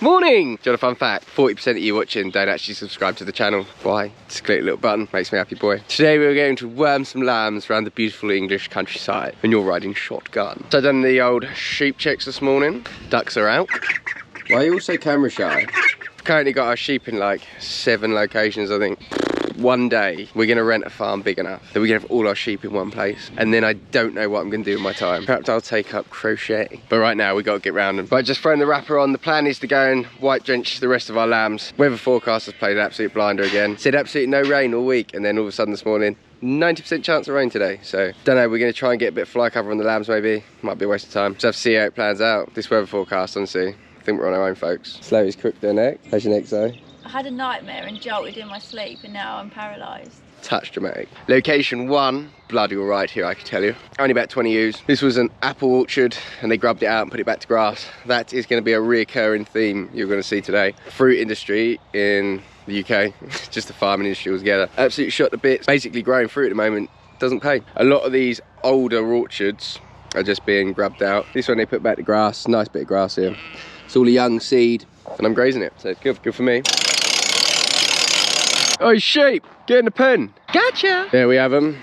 Morning! Do you want a fun fact? 40% of you watching don't actually subscribe to the channel. Why? Just click the little button, makes me happy boy. Today we're going to worm some lambs around the beautiful English countryside and you're riding shotgun. So I've done the old sheep checks this morning. Ducks are out. Why are you all so camera shy? We've currently got our sheep in like 7 locations, I think. One day we're gonna rent a farm big enough that we can have all our sheep in one place, and then I don't know what I'm gonna do with my time. Perhaps I'll take up crocheting, but right now we got to get round them. But just throwing the wrapper on, the plan is to go and white drench the rest of our lambs. Weather forecast has played an absolute blinder again. Said absolutely no rain all week, and then all of a sudden this morning 90% chance of rain today. So don't know, we're gonna try and get a bit of fly cover on the lambs maybe. Might be a waste of time. Just have to see how it plans out. This weather forecast, honestly, I think we're on our own, folks. Slowy's crooked their neck. How's your neck, Zoe? I had a nightmare and jolted in my sleep and now I'm paralysed. Touch dramatic. Location 1, bloody all right here, I can tell you. Only about 20 ewes. This was an apple orchard and they grubbed it out and put it back to grass. That is going to be a reoccurring theme you're going to see today. Fruit industry in the UK, just the farming industry altogether. Absolutely shot to bits. Basically growing fruit at the moment doesn't pay. A lot of these older orchards are just being grubbed out. This one they put back to grass, nice bit of grass here. It's all a young seed and I'm grazing it, so it's good for me. Oh, sheep, get in the pen. Gotcha. There we have them.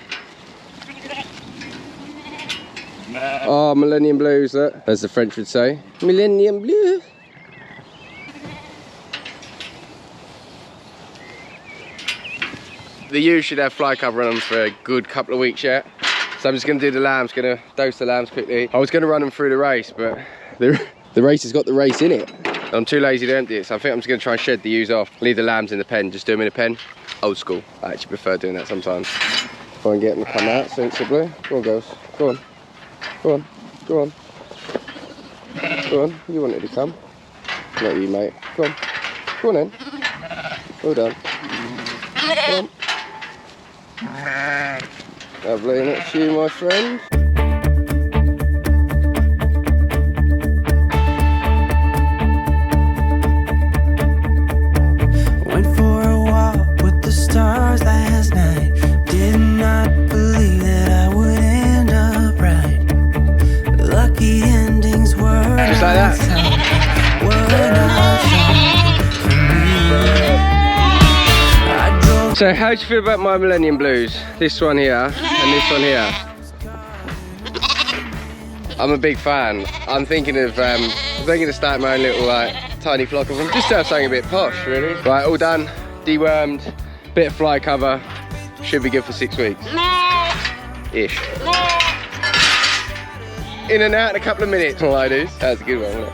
Oh, Millennium Blues, that, as the French would say. Millennium Blue. The ewes should have fly cover on them for a good couple of weeks yet. So I'm just gonna do the lambs, gonna dose the lambs quickly. I was gonna run them through the race, but the race has got the race in it. I'm too lazy to empty it, so I think I'm just going to try and shed the ewes off. Leave the lambs in the pen, just do them in a pen. Old school. I actually prefer doing that sometimes. Try and get them to come out sensibly. Go on, girls. Go on. Go on. Go on. Go on. You wanted to come. Not you, mate. Go on. Go on then. Well done. Come on. Lovely, next to you, my friend. Last night, did not believe that I would end up right. Lucky endings were just like that. So how do you feel about my Millennium Blues? This one here and this one here. I'm a big fan. I'm thinking of start my own little tiny flock of them, just to have something a bit posh, really. Right, all done, dewormed. Bit of fly cover, should be good for 6 weeks. Ish. In and out in a couple of minutes, all I do. That's a good one, wasn't it?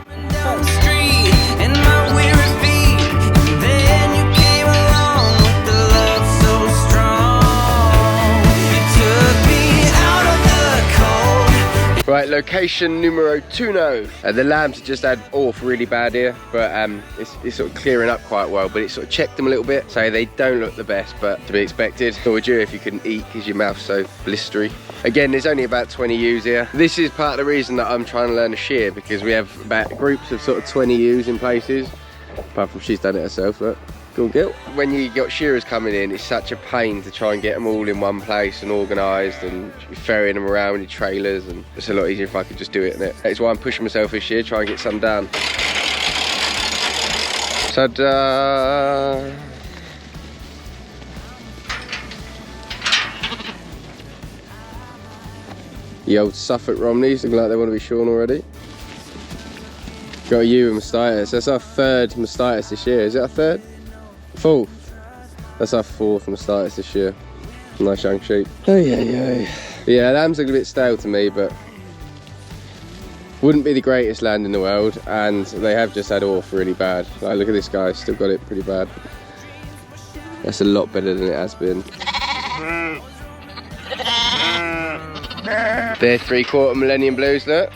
Right, location numero 2. The lambs have just had off really bad here, but it's sort of clearing up quite well, but it sort of checked them a little bit, so they don't look the best, but to be expected. Nor would you if you couldn't eat because your mouth's so blistery. Again, there's only about 20 ewes here. This is part of the reason that I'm trying to learn to shear, because we have about groups of sort of 20 ewes in places, apart from she's done it herself, look. Go on, Gil. When you got shearers coming in, it's such a pain to try and get them all in one place and organised, and you're ferrying them around in trailers, and it's a lot easier if I could just do it, innit? That's why I'm pushing myself this year, try and get some done. Ta-da! The old Suffolk Romneys looking like they want to be shorn already. Got a ewe and mastitis. That's our 3rd mastitis this year. Is it our 3rd? 4th. That's our 4th mastitis this year. Nice young sheep. Oh yeah. Yeah, lambs look a bit stale to me, but wouldn't be the greatest land in the world, and they have just had off really bad. Like, look at this guy, still got it pretty bad. That's a lot better than it has been. They're 3/4 Millennium Blues, look.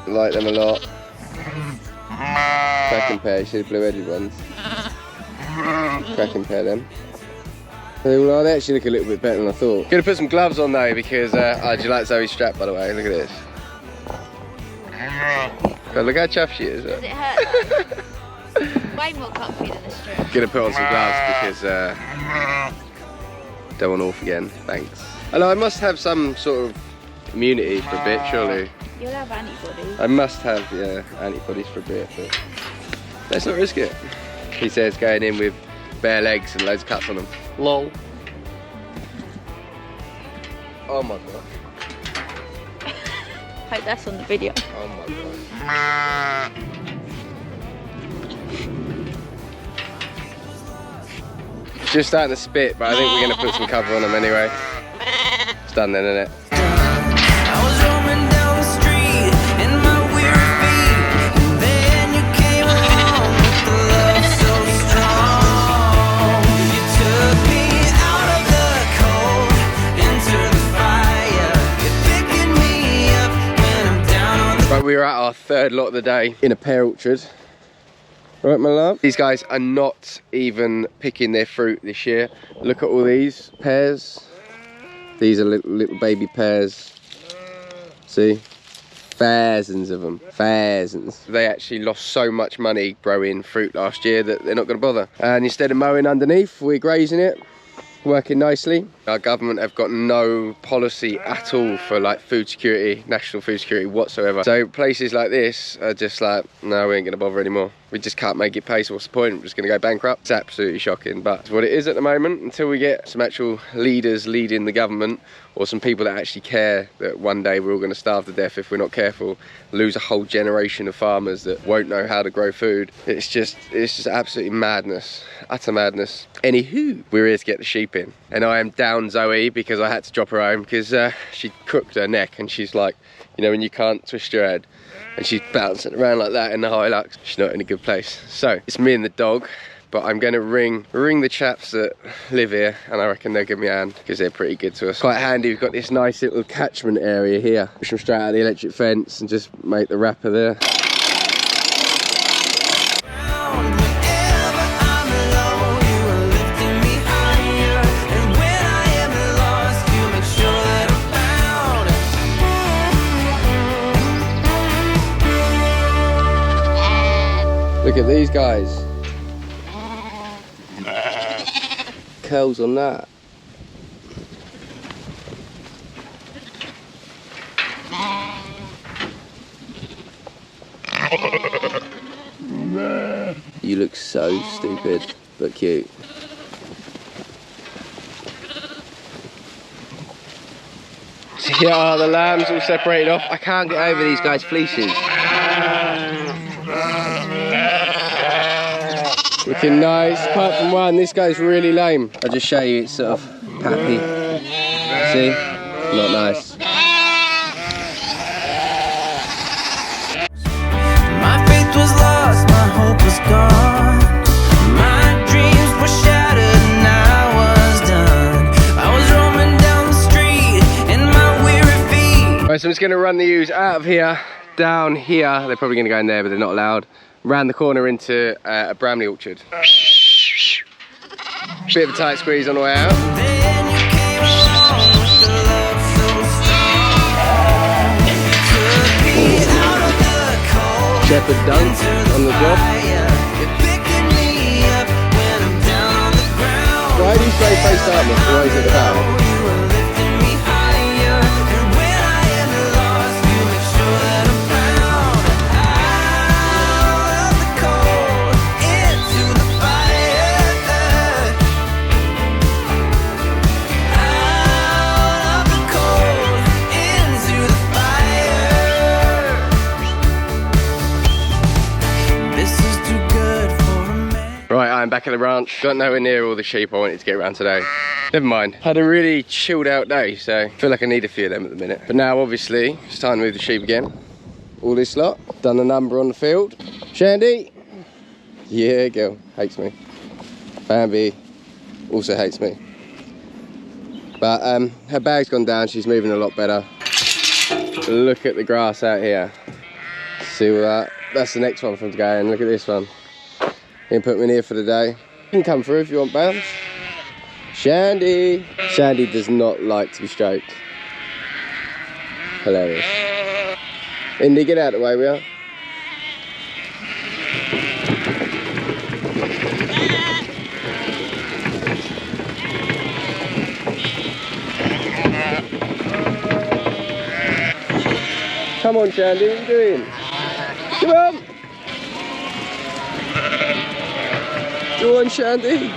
I like them a lot. Cracking pair, you see the blue-headed ones. Cracking pair them. They all are. They actually look a little bit better than I thought. Gonna put some gloves on though, because oh, do you like Zoe's strap, by the way? Look at this. God, look how chuffed she is. Does it hurt though? Way more comfy than the strap. Gonna put on some gloves because don't want off again. Thanks. Hello, I must have some sort of immunity for a bit, surely. You'll have antibodies. I must have, yeah, antibodies for a bit. But Let's not risk it. He says going in with bare legs and loads of cuts on them. Lol. Oh my god. Hope that's on the video. Oh my god. Just starting to spit, but I think we're going to put some cover on them anyway. It's done then, isn't it? I was roaming down the street in my weary feet, and then you came along with the love so strong. You took me out of the cold into the fire. You're picking me up when I'm down on the Right, we were at our third lot of the day in a pear orchard. Right, my love? These guys are not even picking their fruit this year. Look at all these pears. These are little baby pears. See? Thousands of them. Thousands. They actually lost so much money growing fruit last year that they're not going to bother. And instead of mowing underneath, we're grazing it. Working nicely. Our government have got no policy at all for like food security, national food security whatsoever. So places like this are just like, no, we ain't gonna bother anymore. We just can't make it pay, so what's the point? We're just gonna go bankrupt. It's absolutely shocking, but it's what it is at the moment until we get some actual leaders leading the government, or some people that actually care that one day we're all gonna starve to death if we're not careful, lose a whole generation of farmers that won't know how to grow food. It's just absolutely madness, utter madness. Anywho, we're here to get the sheep in, and I am down Zoe because I had to drop her home because she crooked her neck, and she's like, you know, when you can't twist your head, and she's bouncing around like that in the Hilux. She's not in a good place. So it's me and the dog, but I'm going to ring the chaps that live here, and I reckon they'll give me a hand because they're pretty good to us. Quite handy. We've got this nice little catchment area here. Push them straight out of the electric fence and just make the wrapper there. Look at these guys. Curls on that. You look so stupid, but cute. So here are the lambs all separated off. I can't get over these guys' fleeces. Looking nice, apart from one, this guy's really lame. I'll just show you, it's sort of happy. See? Not nice. My faith was lost, my hope was gone. My dreams were shattered and I was done. I was roaming down the street in my weary feet. Right, so I'm just going to run the ewes out of here, down here. They're probably going to go in there, but they're not allowed. Round the corner into a Bramley orchard. Bit of a tight squeeze on the way out. Then you came along with the love so strong. You took me out of the cold Shepherd done on the job. You're picking me up when I'm down on the ground. Why do you stay face up? Why is it about? You were lifting me higher, and when I am lost, you make sure that I'm found. Out of the cold, into the fire. Out of the cold, into the fire. This is too good for a man. Right, I'm back at the ranch. Got nowhere near all the sheep I wanted to get around today. Never mind. Had a really chilled out day, so I feel like I need a few of them at the minute. But now, obviously, it's time to move the sheep again. All this lot. Done a number on the field. Shandy. Yeah, girl. Hates me. Bambi also hates me. But her bag's gone down. She's moving a lot better. Look at the grass out here. See all that? That's the next one from going. Look at this one. You can put me in here for the day. You can come through if you want bounce. Shandy. Shandy does not like to be stroked. Hilarious. Indy, get out of the way, we are. Come on, Shandy, what are you doing? Come on! Go on, Shandy.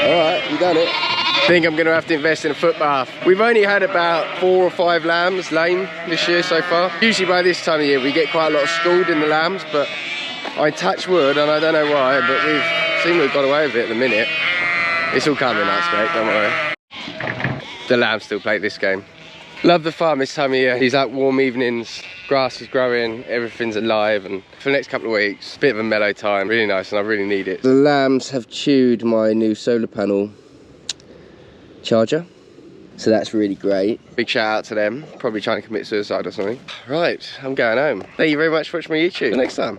Alright, you done it. I think I'm going to have to invest in a footbath. We've only had about 4 or 5 lambs lame this year so far. Usually by this time of year we get quite a lot of scald in the lambs, but I touch wood and I don't know why, but we've got away with it at the minute. It's all coming, I expect, don't worry. The lambs still play this game. Love the farm this time of year. These like warm evenings, grass is growing, everything's alive, and for the next couple of weeks, bit of a mellow time, really nice, and I really need it. The lambs have chewed my new solar panel charger, so that's really great. Big shout out to them, probably trying to commit suicide or something. Right, I'm going home. Thank you very much for watching my YouTube. Till next time.